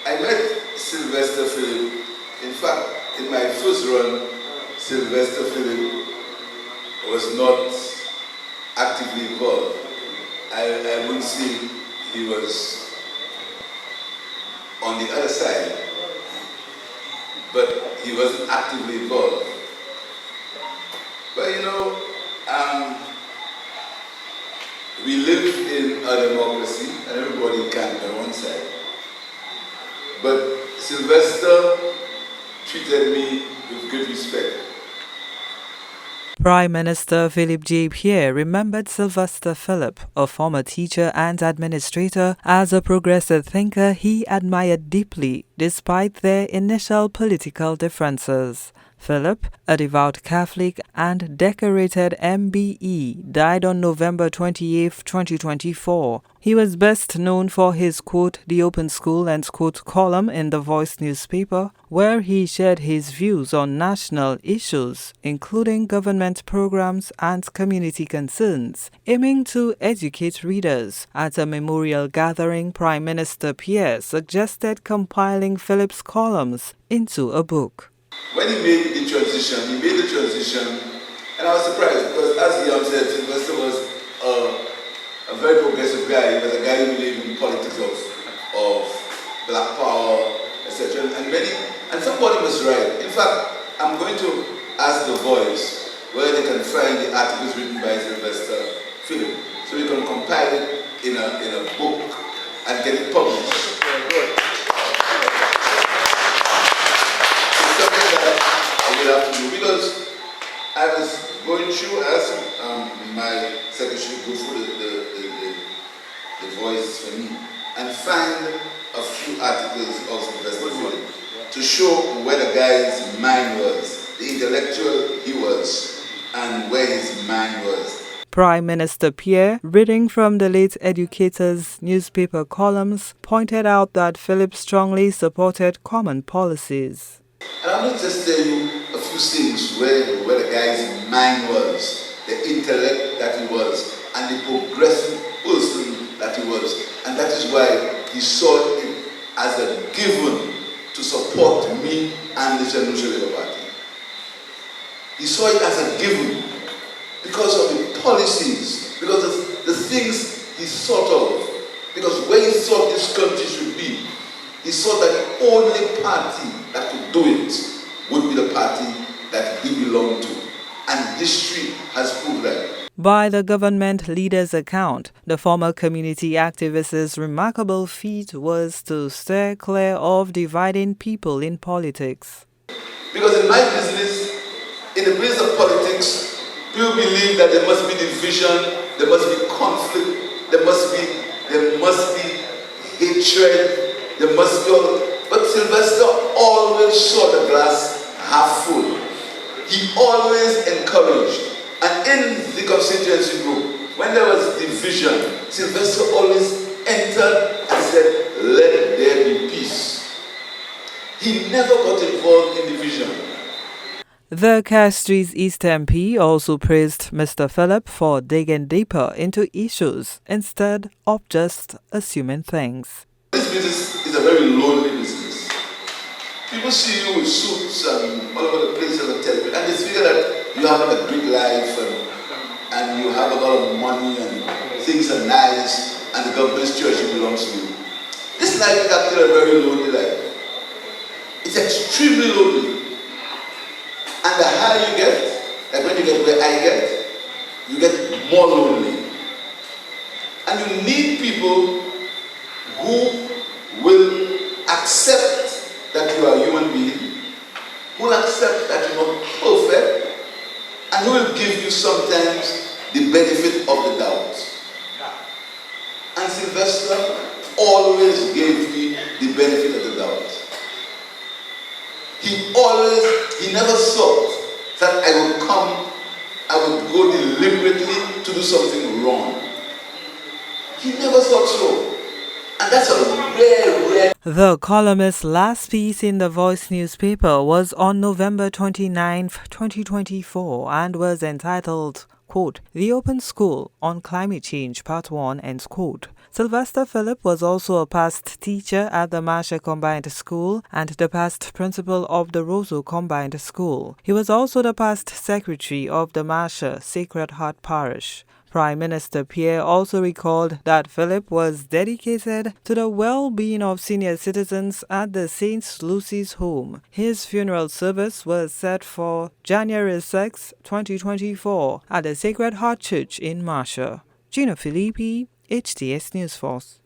I met Sylvester Phillip. In fact, in my first run, Sylvester Phillip was not actively involved. I would say he was on the other side, but he wasn't actively involved. But you know, we live in a democracy and everybody can on one side. But Sylvester treated me with great respect. Prime Minister Philip J. Pierre remembered Sylvester Phillip, a former teacher and administrator, as a progressive thinker he admired deeply despite their initial political differences. Phillip, a devout Catholic and decorated MBE, died on November 28, 2024. He was best known for his quote, The Open School and quote column in the Voice newspaper, where he shared his views on national issues, including government programs and community concerns, aiming to educate readers. At a memorial gathering, Prime Minister Pierre suggested compiling Phillip's columns into a book. When he made the transition, and I was surprised because, as he said, Sylvester was a very progressive guy. He was a guy who believed in politics of black power, etc. And somebody was right. In fact, I'm going to ask the Voice where they can find the articles written by Sylvester Phillip, so we can compile it in a book and get it published. Have to do, because I was going through, as my secretary go through the Voice for me and find a few articles of Sylvester Phillip to show where the guy's mind was, the intellectual he was, and where his mind was. Prime Minister Pierre, reading from the late EDUCATOR's newspaper columns, pointed out that Phillip strongly supported common policies. And I'm not just telling you a few things where the guy's mind was, the intellect that he was, and the progressive person that he was. And that is why he saw it as a given to support me and the General Labour Party. He saw it as a given because of the policies, because of the things he thought of, because where he thought this country should be. He saw that the only party that could do it would be the party that he belonged to. And history has proved that. By the government leader's account, the former community activist's remarkable feat was to steer clear of dividing people in politics. Because in my business, in the business of politics, people believe that there must be division, there must be conflict, there must be hatred. There must go, but Sylvester always saw the glass half full. He always encouraged, and in the constituency group, when there was division, Sylvester always entered and said, "Let there be peace." He never got involved in division. The Castries East MP also praised Mr. Phillip for digging deeper into issues instead of just assuming things. This business is a very lonely business. People see you with suits and all over the place on the television, and they figure that you have a great life and you have a lot of money and things are nice and the government's church belongs to you. This life is actually a very lonely life. It's extremely lonely. And the higher you get, like when you get where I you get more lonely. And you need people who will accept that you are a human being, who will accept that you're not perfect, and who will give you sometimes the benefit of the doubt. And Sylvester always gave me the benefit of the doubt. He never thought that I would go deliberately to do something wrong. He never thought so. And that's a rare. The columnist's last piece in the Voice newspaper was on November 29, 2024 and was entitled, quote, The Open School on Climate Change, Part 1, end quote. Sylvester Phillip was also a past teacher at the Marshall Combined School and the past principal of the Roseau Combined School. He was also the past secretary of the Marshall Sacred Heart Parish. Prime Minister Pierre also recalled that Phillip was dedicated to the well-being of senior citizens at the St. Lucy's home. His funeral service was set for January 6, 2024 at the Sacred Heart Church in Marshall. Gina Philippi, HTS News Force.